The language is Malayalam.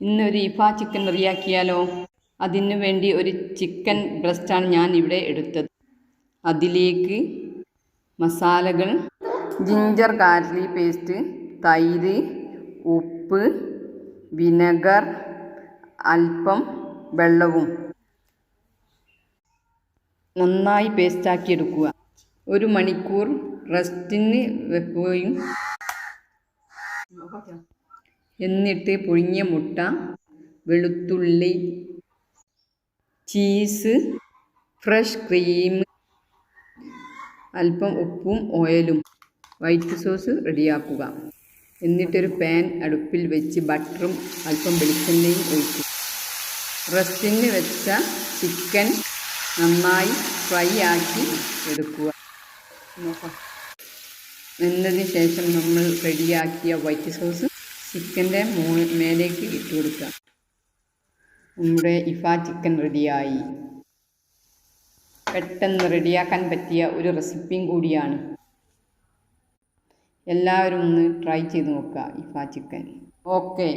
ഇന്നൊരു ഇഫ ചിക്കൻ റെഡിയാക്കിയാലോ? അതിനു വേണ്ടി ഒരു ചിക്കൻ ബ്രസ്റ്റാണ് ഞാൻ ഇവിടെ എടുത്തത്. അതിലേക്ക് മസാലകൾ: ജിഞ്ചർ ഗാർലിക് പേസ്റ്റ്, തൈര്, ഉപ്പ്, വിനെഗർ, അല്പം വെള്ളവും നന്നായി പേസ്റ്റാക്കി എടുക്കുക. 1 മണിക്കൂർ റെസ്റ്റിന് വെക്കുകയും എന്നിട്ട് പുഴുങ്ങിയ മുട്ട, വെളുത്തുള്ളി, ചീസ്, ഫ്രഷ് ക്രീം, അല്പം ഉപ്പും ഓയിലും വൈറ്റ് സോസ് റെഡിയാക്കുക. എന്നിട്ടൊരു പാൻ അടുപ്പിൽ വെച്ച് ബട്ടറും അല്പം വെളിച്ചെണ്ണയും ഒഴിക്കുക. റെസ്റ്റിന് വെച്ച ചിക്കൻ നന്നായി ഫ്രൈ ആക്കി എടുക്കുക. എന്നതിന് ശേഷം നമ്മൾ റെഡിയാക്കിയ വൈറ്റ് സോസ് ചിക്കൻ്റെ മേലേക്ക് ഇട്ട് കൊടുക്കുക. നമ്മുടെ ഇഫ ചിക്കൻ റെഡിയായി. പെട്ടെന്ന് റെഡിയാക്കാൻ പറ്റിയ ഒരു റെസിപ്പിയും കൂടിയാണ്. എല്ലാവരും ഒന്ന് ട്രൈ ചെയ്ത് നോക്കുക ഇഫ ചിക്കൻ. ഓക്കെ.